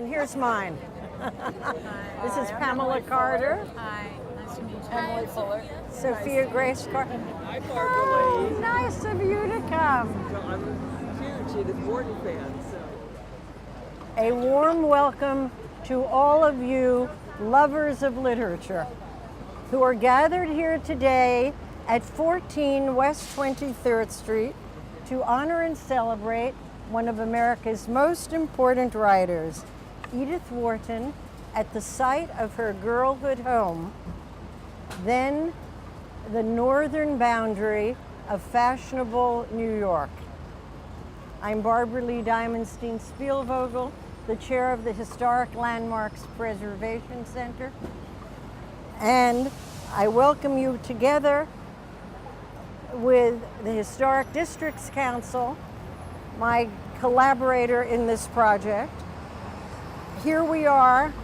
And here's mine. This is Pamela Carter. Hi, nice to meet you. Emily Fuller. Sophia Grace Carter. Hi, Barbara Oh, Lee. nice of you to come. So I'm a huge Edith Wharton fan, so. A warm welcome to all of you lovers of literature who are gathered here today at 14 West 23rd Street to honor and celebrate one of America's most important writers, Edith Wharton, at the site of her girlhood home, then the northern boundary of fashionable New York. I'm Barbara Lee Diamondstein Spielvogel, the chair of the Historic Landmarks Preservation Center, and I welcome you together with the Historic Districts Council, my collaborator in this project. Here we are,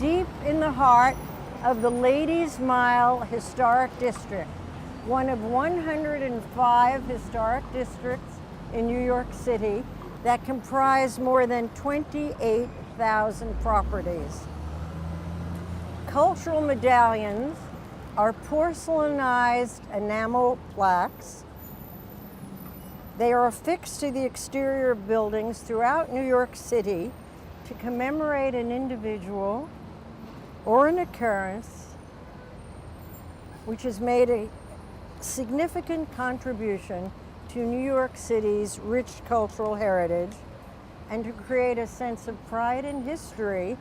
deep in the heart of the Ladies Mile Historic District, one of 105 historic districts in New York City that comprise more than 28,000 properties. Cultural medallions are porcelainized enamel plaques. They are affixed to the exterior of buildings throughout New York City to commemorate an individual or an occurrence which has made a significant contribution to New York City's rich cultural heritage and to create a sense of pride and history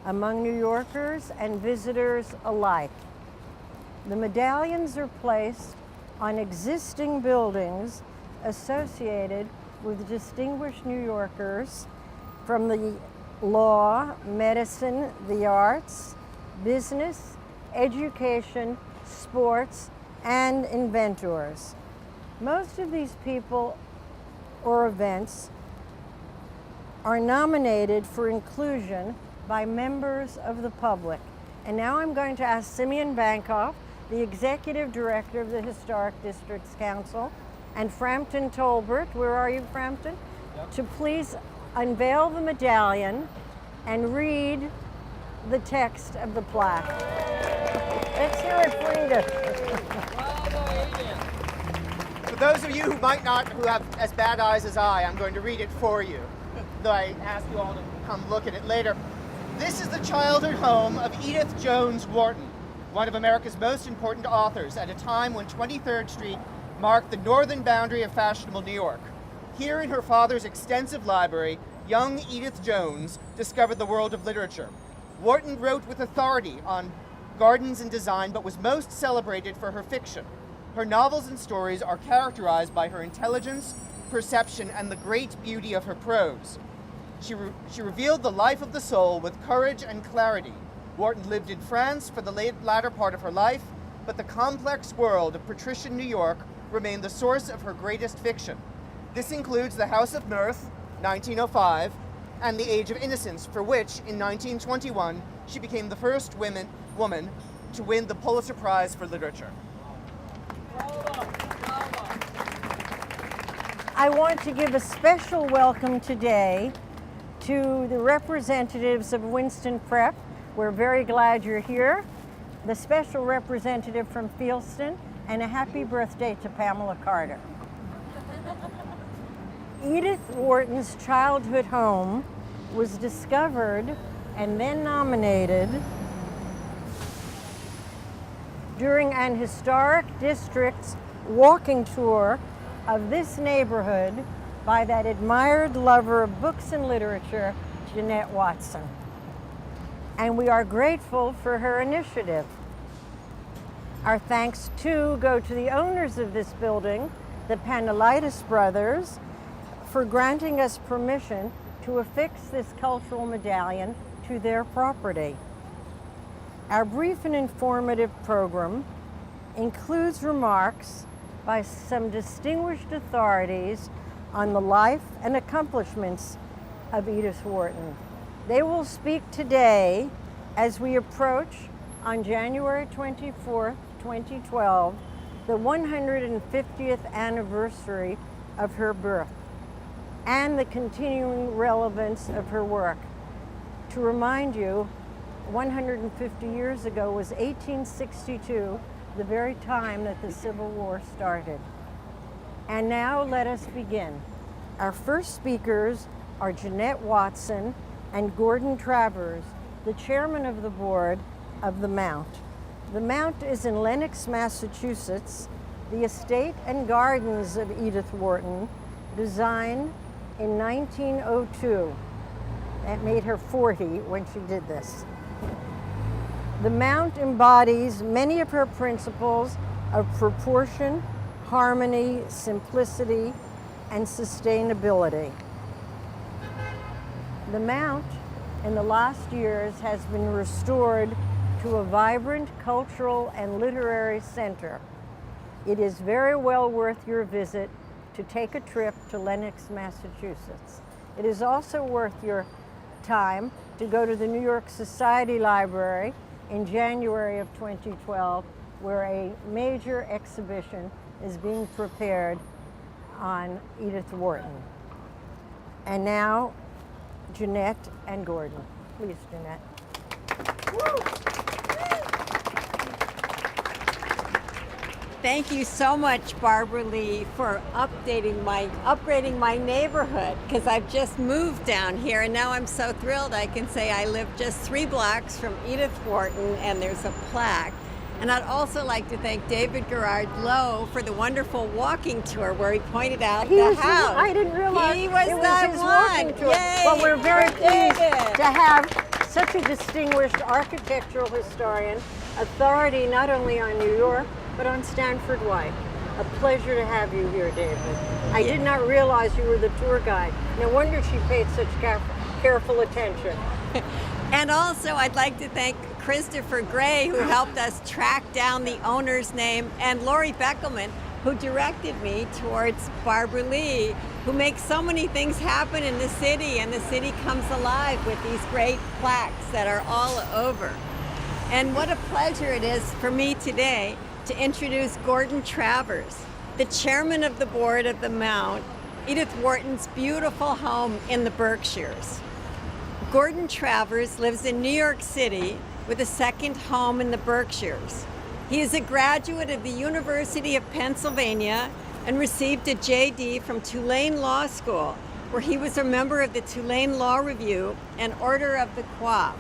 among New Yorkers and visitors alike. The medallions are placed on existing buildings associated with distinguished New Yorkers from the law, medicine, the arts, business, education, sports, and inventors. Most of these people or events are nominated for inclusion by members of the public. And now I'm going to ask Simeon Bankoff, the Executive Director of the Historic Districts Council, and Frampton Tolbert, where are you, Frampton? Yep. To please unveil the medallion and read the text of the plaque. Let's hear it for Edith. For those of you who who have as bad eyes as I'm going to read it for you, though I ask you all to come look at it later. This is the childhood home of Edith Jones Wharton, one of America's most important authors at a time when 23rd Street marked the northern boundary of fashionable New York. Here in her father's extensive library, young Edith Jones discovered the world of literature. Wharton wrote with authority on gardens and design, but was most celebrated for her fiction. Her novels and stories are characterized by her intelligence, perception, and the great beauty of her prose. She revealed the life of the soul with courage and clarity. Wharton lived in France for the latter part of her life, but the complex world of patrician New York remained the source of her greatest fiction. This includes The House of Mirth, 1905, and The Age of Innocence, for which, in 1921, she became the first woman to win the Pulitzer Prize for Literature. I want to give a special welcome today to the representatives of Winston Prep. We're very glad you're here. The special representative from Fieldston, and a happy birthday to Pamela Carter. Edith Wharton's childhood home was discovered and then nominated during an historic district's walking tour of this neighborhood by that admired lover of books and literature, Jeanette Watson. And we are grateful for her initiative. Our thanks too go to the owners of this building, the Panelitis brothers, for granting us permission to affix this cultural medallion to their property. Our brief and informative program includes remarks by some distinguished authorities on the life and accomplishments of Edith Wharton. They will speak today as we approach, on January 24th, 2012, the 150th anniversary of her birth and the continuing relevance of her work. to remind you, 150 years ago was 1862, the very time that the Civil War started. And now let us begin. Our first speakers are Jeanette Watson and Gordon Travers, the chairman of the board of the Mount. The Mount is in Lenox, Massachusetts, the estate and gardens of Edith Wharton, designed in 1902. That made her 40 when she did this. The Mount embodies many of her principles of proportion, harmony, simplicity, and sustainability. The Mount, in the last years, has been restored to a vibrant cultural and literary center. It is very well worth your visit to take a trip to Lenox, Massachusetts. It is also worth your time to go to the New York Society Library in January of 2012, where a major exhibition is being prepared on Edith Wharton. And now, Jeanette and Gordon. Please, Jeanette. Thank you so much, Barbara Lee, for upgrading my neighborhood, because I've just moved down here, and now I'm so thrilled I can say I live just 3 blocks from Edith Wharton, and there's a plaque. And I'd also like to thank David Gerard Lowe for the wonderful walking tour where he pointed out the house. I didn't realize he was it was that his one. walking tour. Yay, well, we're very for pleased David. to have such a distinguished architectural historian, authority not only on New York, but on Stanford White. A pleasure to have you here, David. I did not realize you were the tour guide. No wonder she paid such careful attention. And also, I'd like to thank Christopher Gray, who helped us track down the owner's name, and Lori Beckelman, who directed me towards Barbara Lee, who makes so many things happen in the city, and the city comes alive with these great plaques that are all over. And what a pleasure it is for me today to introduce Gordon Travers, the chairman of the board of the Mount, Edith Wharton's beautiful home in the Berkshires. Gordon Travers lives in New York City with a second home in the Berkshires. He is a graduate of the University of Pennsylvania and received a JD from Tulane Law School, where he was a member of the Tulane Law Review and Order of the Coif.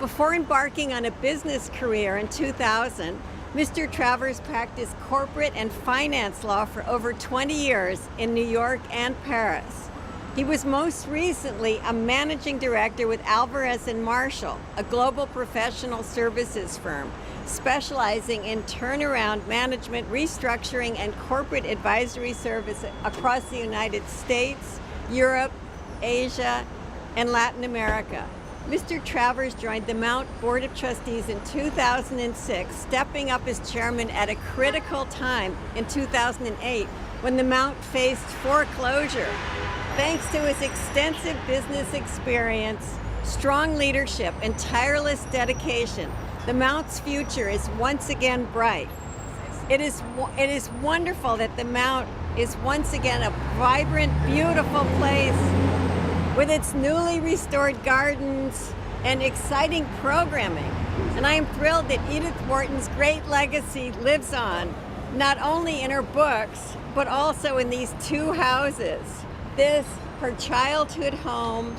Before embarking on a business career in 2000, Mr. Travers practiced corporate and finance law for over 20 years in New York and Paris. He was most recently a managing director with Alvarez & Marshall, a global professional services firm specializing in turnaround management, restructuring, and corporate advisory service across the United States, Europe, Asia, and Latin America. Mr. Travers joined the Mount Board of Trustees in 2006, stepping up as chairman at a critical time in 2008 when the Mount faced foreclosure. Thanks to his extensive business experience, strong leadership, and tireless dedication, the Mount's future is once again bright. It is wonderful that the Mount is once again a vibrant, beautiful place with its newly restored gardens and exciting programming. And I am thrilled that Edith Wharton's great legacy lives on, not only in her books, but also in these 2 houses. This, her childhood home,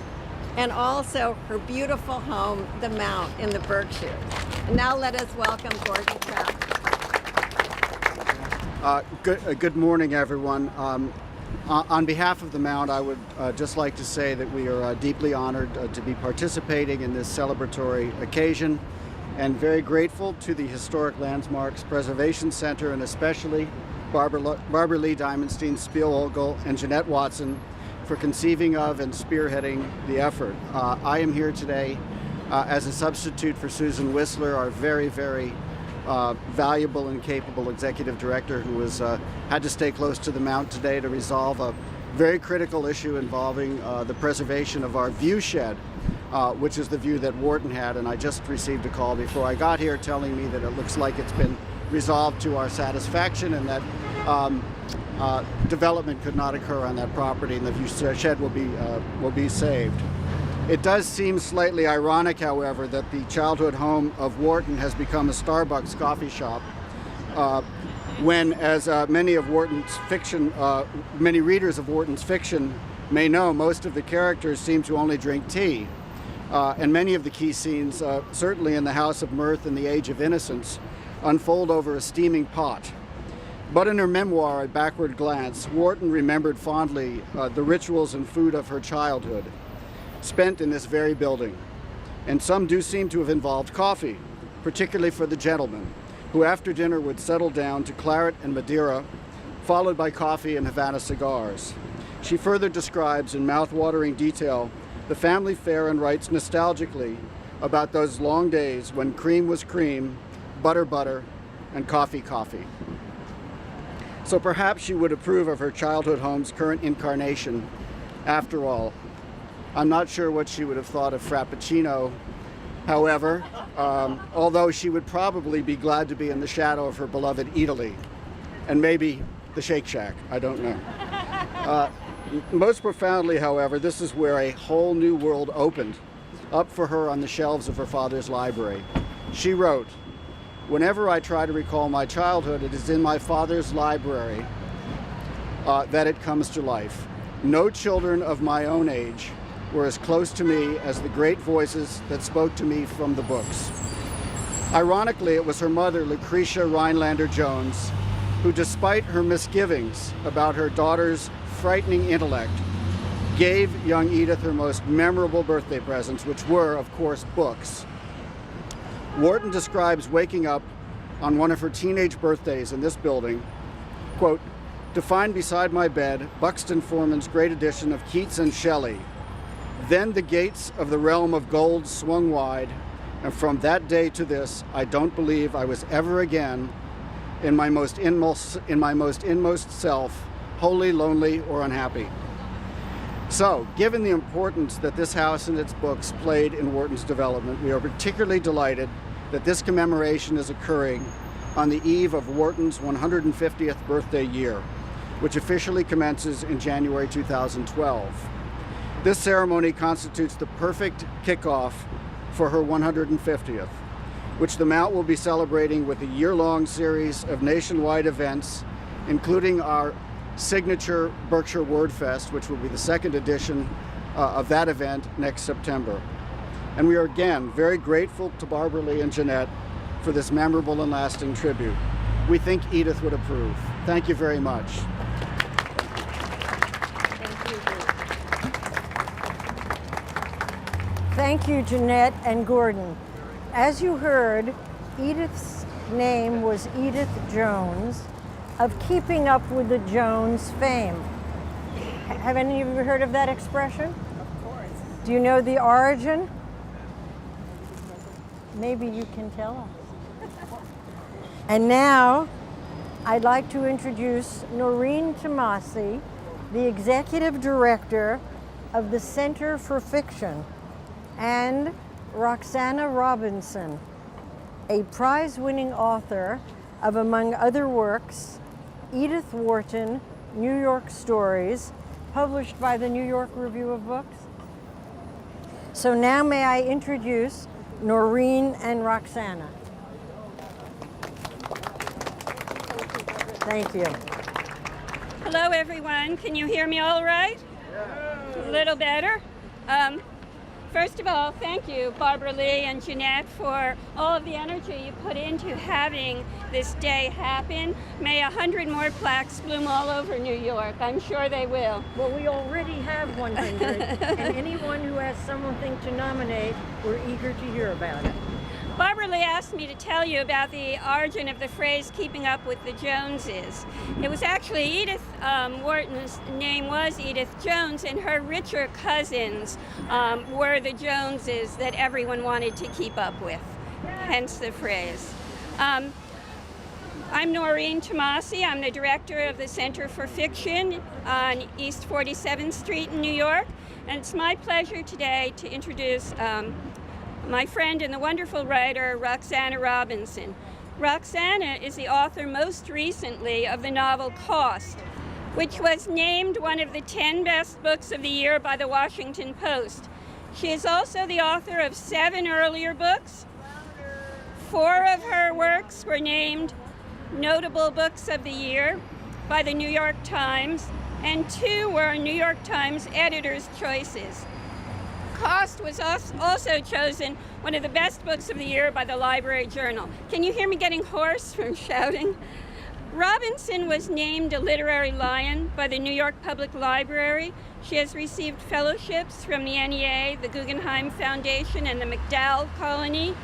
and also her beautiful home, the Mount in the Berkshires. And now let us welcome Gordon Travers. Good morning, everyone. On behalf of the Mount, I would just like to say that we are deeply honored to be participating in this celebratory occasion, and very grateful to the Historic Landmarks Preservation Center, and especially Barbara Lee Diamonstein, Spiel-Ogle, and Jeanette Watson for conceiving of and spearheading the effort. I am here today as a substitute for Susan Whistler, our very, very valuable and capable executive director who was had to stay close to the Mount today to resolve a very critical issue involving the preservation of our view shed, which is the view that Wharton had. And I just received a call before I got here telling me that it looks like it's been resolved to our satisfaction, and that development could not occur on that property, and the view shed will be saved. It does seem slightly ironic, however, that the childhood home of Wharton has become a Starbucks coffee shop, when, as many readers of Wharton's fiction may know, most of the characters seem to only drink tea. And many of the key scenes, certainly in the House of Mirth and the Age of Innocence, unfold over a steaming pot. But in her memoir, A Backward Glance, Wharton remembered fondly the rituals and food of her childhood, spent in this very building. And some do seem to have involved coffee, particularly for the gentlemen, who after dinner would settle down to claret and Madeira, followed by coffee and Havana cigars. She further describes in mouth-watering detail the family fare and writes nostalgically about those long days when cream was cream, butter butter, and coffee coffee. So perhaps she would approve of her childhood home's current incarnation. After all, I'm not sure what she would have thought of Frappuccino. However, although she would probably be glad to be in the shadow of her beloved Italy, and maybe the Shake Shack, I don't know. Most profoundly, however, this is where a whole new world opened up for her on the shelves of her father's library. She wrote, "Whenever I try to recall my childhood, it is in my father's library that it comes to life. No children of my own age were as close to me as the great voices that spoke to me from the books." Ironically, it was her mother, Lucretia Rhinelander Jones, who, despite her misgivings about her daughter's frightening intellect, gave young Edith her most memorable birthday presents, which were, of course, books. Wharton describes waking up on one of her teenage birthdays in this building, quote, "to find beside my bed Buxton Forman's great edition of Keats and Shelley. Then the gates of the realm of gold swung wide, and from that day to this, I don't believe I was ever again in my most inmost self, wholly lonely or unhappy." So, given the importance that this house and its books played in Wharton's development, we are particularly delighted that this commemoration is occurring on the eve of Wharton's 150th birthday year, which officially commences in January 2012. This ceremony constitutes the perfect kickoff for her 150th, which the Mount will be celebrating with a year-long series of nationwide events, including our signature Berkshire Word Fest, which will be the second edition of that event next September. And we are again very grateful to Barbara Lee and Jeanette for this memorable and lasting tribute. We think Edith would approve. Thank you very much. Thank you, Jeanette and Gordon. As you heard, Edith's name was Edith Jones, of Keeping Up with the Jones fame. Have any of you heard of that expression? Of course. Do you know the origin? Maybe you can tell us. And now, I'd like to introduce Noreen Tomasi, the Executive Director of the Center for Fiction, and Roxana Robinson, a prize-winning author of, among other works, Edith Wharton, New York Stories, published by the New York Review of Books. So now may I introduce Noreen and Roxana. Thank you. Hello, everyone. Can you hear me all right? Yeah. A little better. First of all, thank you, Barbara Lee and Jeanette, for all of the energy you put into having this day happen. May 100 more plaques bloom all over New York. I'm sure they will. Well, we already have 100, and anyone who has something to nominate, we're eager to hear about it. Barbara Lee asked me to tell you about the origin of the phrase "keeping up with the Joneses." It was actually Edith Wharton's name was Edith Jones, and her richer cousins were the Joneses that everyone wanted to keep up with, hence the phrase. I'm Noreen Tomasi. I'm the director of the Center for Fiction on East 47th Street in New York, and it's my pleasure today to introduce my friend and the wonderful writer, Roxana Robinson. Roxana is the author most recently of the novel Cost, which was named one of the 10 best books of the year by the Washington Post. She is also the author of 7 earlier books. 4 of her works were named Notable Books of the Year by the New York Times, and 2 were New York Times Editor's Choices. Cost was also chosen one of the best books of the year by the Library Journal. Can you hear me getting hoarse from shouting? Robinson was named a literary lion by the New York Public Library. She has received fellowships from the NEA, the Guggenheim Foundation, and the MacDowell Colony.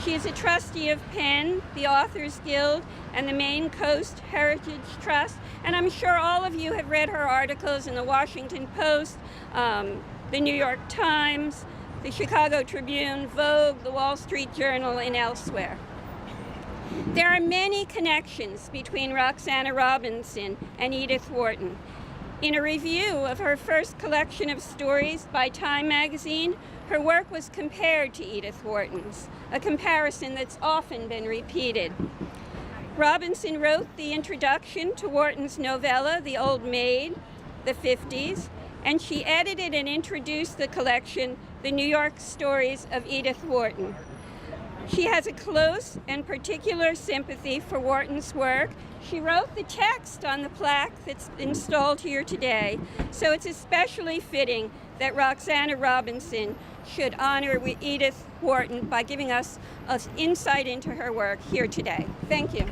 She is a trustee of PEN, the Authors Guild, and the Maine Coast Heritage Trust. And I'm sure all of you have read her articles in the Washington Post, the New York Times, the Chicago Tribune, Vogue, the Wall Street Journal, and elsewhere. There are many connections between Roxana Robinson and Edith Wharton. In a review of her first collection of stories by Time magazine, her work was compared to Edith Wharton's, a comparison that's often been repeated. Robinson wrote the introduction to Wharton's novella, The Old Maid, the 50s, and she edited and introduced the collection, The New York Stories of Edith Wharton. She has a close and particular sympathy for Wharton's work. She wrote the text on the plaque that's installed here today, so it's especially fitting that Roxana Robinson should honor Edith Wharton by giving us an insight into her work here today. Thank you.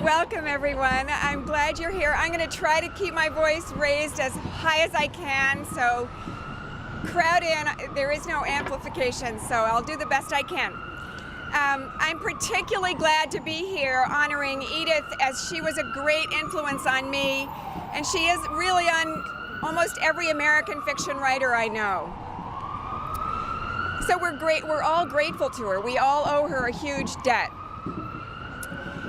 Welcome, everyone. I'm glad you're here. I'm going to try to keep my voice raised as high as I can, so crowd in. There is no amplification, so I'll do the best I can. I'm particularly glad to be here honoring Edith, as she was a great influence on me, and she is really on almost every American fiction writer I know. So we're all grateful to her. We all owe her a huge debt.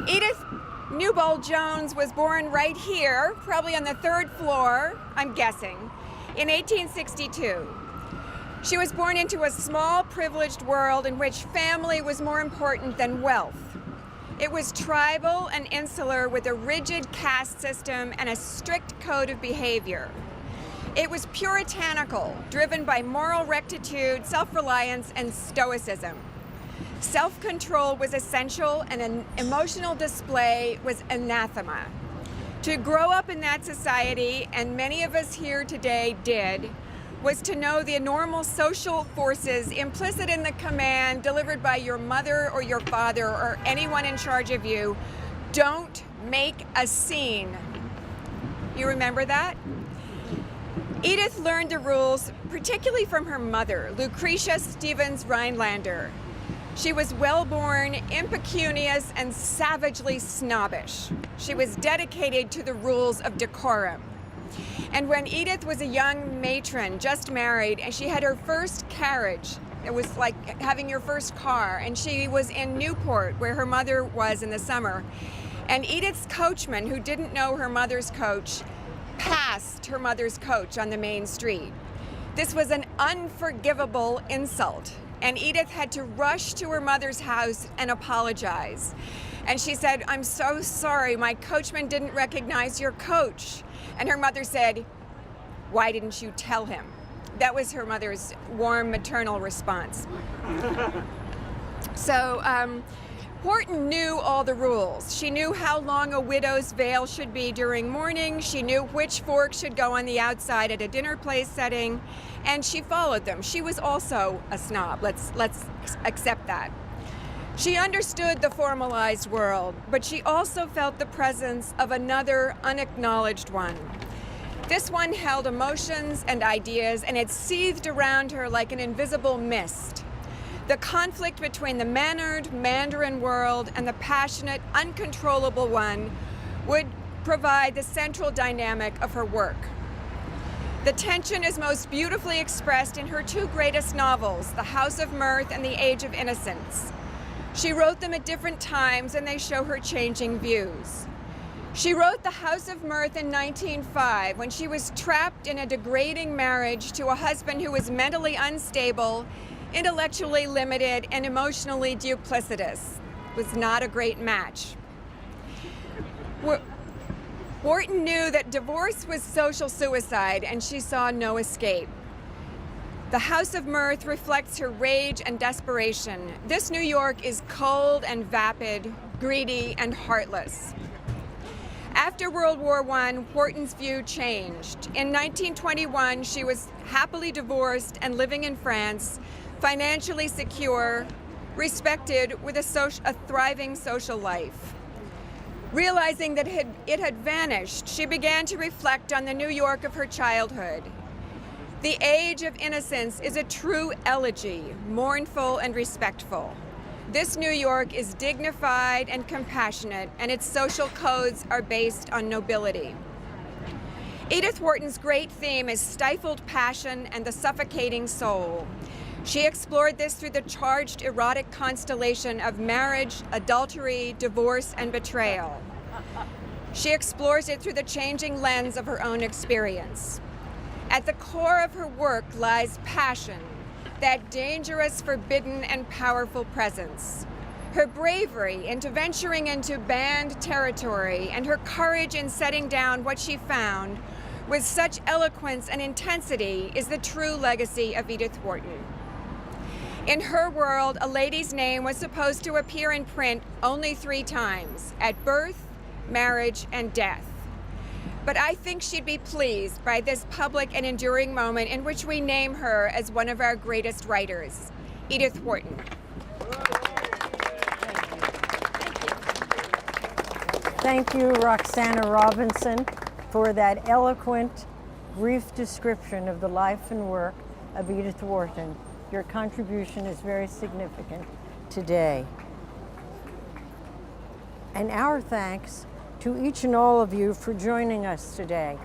Edith Newbold Jones was born right here, probably on the 3rd floor, I'm guessing, in 1862. She was born into a small, privileged world in which family was more important than wealth. It was tribal and insular, with a rigid caste system and a strict code of behavior. It was puritanical, driven by moral rectitude, self-reliance, and stoicism. Self-control was essential, and an emotional display was anathema. To grow up in that society, and many of us here today did, was to know the enormous social forces implicit in the command delivered by your mother or your father or anyone in charge of you: don't make a scene. You remember that? Edith learned the rules particularly from her mother, Lucretia Stevens Rhinelander. She was well-born, impecunious, and savagely snobbish. She was dedicated to the rules of decorum. And when Edith was a young matron, just married, and she had her first carriage, it was like having your first car, and she was in Newport, where her mother was in the summer. And Edith's coachman, who didn't know her mother's coach, passed her mother's coach on the main street. This was an unforgivable insult, and Edith had to rush to her mother's house and apologize. And she said, "I'm so sorry, my coachman didn't recognize your coach." And her mother said, "Why didn't you tell him?" That was her mother's warm maternal response. So Wharton knew all the rules. She knew how long a widow's veil should be during mourning. She knew which fork should go on the outside at a dinner place setting, and she followed them. She was also a snob. Let's accept that. She understood the formalized world, but she also felt the presence of another unacknowledged one. This one held emotions and ideas, and it seethed around her like an invisible mist. The conflict between the mannered Mandarin world and the passionate, uncontrollable one would provide the central dynamic of her work. The tension is most beautifully expressed in her 2 greatest novels, The House of Mirth and The Age of Innocence. She wrote them at different times, and they show her changing views. She wrote The House of Mirth in 1905, when she was trapped in a degrading marriage to a husband who was mentally unstable, intellectually limited, and emotionally duplicitous. It was not a great match. Wharton knew that divorce was social suicide, and she saw no escape. The House of Mirth reflects her rage and desperation. This New York is cold and vapid, greedy and heartless. After World War I, Wharton's view changed. In 1921, she was happily divorced and living in France, financially secure, respected, with a thriving social life. Realizing that it had vanished, she began to reflect on the New York of her childhood. The age of innocence is a true elegy, mournful and respectful. This New York is dignified and compassionate, and its social codes are based on nobility. Edith Wharton's great theme is stifled passion and the suffocating soul. She explored this through the charged erotic constellation of marriage, adultery, divorce, and betrayal. She explores it through the changing lens of her own experience. At the core of her work lies passion, that dangerous, forbidden, and powerful presence. Her bravery into venturing into banned territory and her courage in setting down what she found with such eloquence and intensity is the true legacy of Edith Wharton. In her world, a lady's name was supposed to appear in print only 3 times: at birth, marriage, and death. But I think she'd be pleased by this public and enduring moment in which we name her as one of our greatest writers, Edith Wharton. Thank you, Roxana Robinson, for that eloquent, brief description of the life and work of Edith Wharton. Your contribution is very significant today. And our thanks to each and all of you for joining us today.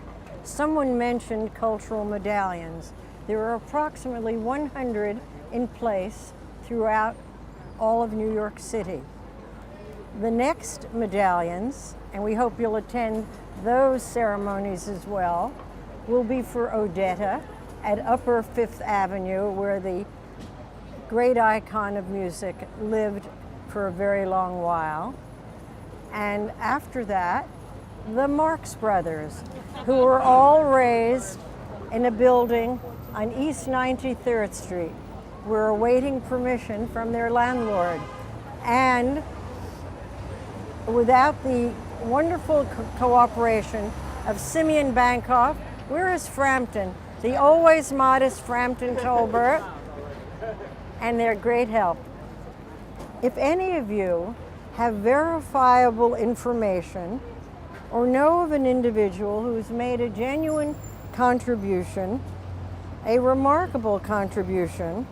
Someone mentioned cultural medallions. There are approximately 100 in place throughout all of New York City. The next medallions, and we hope you'll attend those ceremonies as well, will be for Odetta at Upper Fifth Avenue, where the great icon of music lived for a very long while. And after that, the Marx Brothers, who were all raised in a building on East 93rd Street, were awaiting permission from their landlord. And without the wonderful cooperation of Simeon Bankoff, where is Frampton? The always modest Frampton Tolbert, and their great help. If any of you have verifiable information or know of an individual who's made a genuine contribution, a remarkable contribution,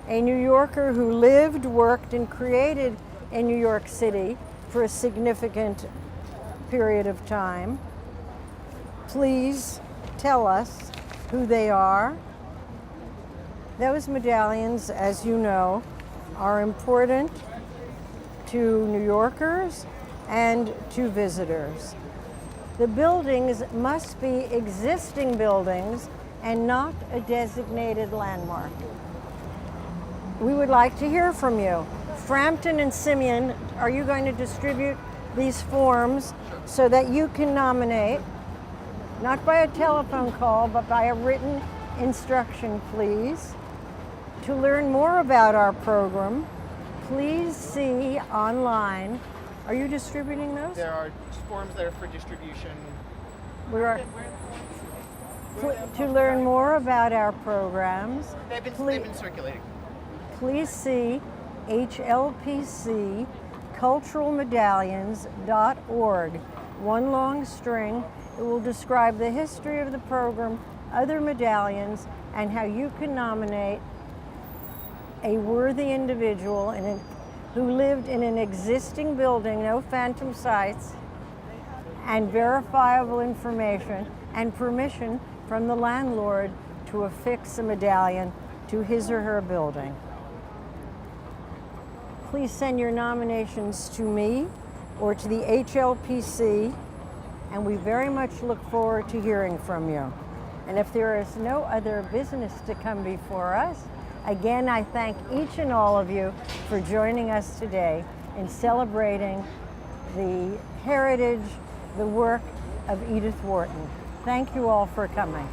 a New Yorker who lived, worked, and created in New York City for a significant period of time, please tell us who they are. Those medallions, as you know, are important to New Yorkers and to visitors. The buildings must be existing buildings and not a designated landmark. We would like to hear from you. Frampton and Simeon, are you going to distribute these forms so that you can nominate, not by a telephone call, but by a written instruction, please? To learn more about our program, please see online. Are you distributing those? There are forms that are for distribution. To learn more about our programs, They've been circulating. please see HLPC culturalmedallions.org. One long string. It will describe the history of the program, other medallions, and how you can nominate a worthy individual who lived in an existing building, no phantom sites, and verifiable information and permission from the landlord to affix a medallion to his or her building. Please send your nominations to me or to the HLPC, and we very much look forward to hearing from you. And if there is no other business to come before us, again, I thank each and all of you for joining us today in celebrating the heritage, the work, of Edith Wharton. Thank you all for coming.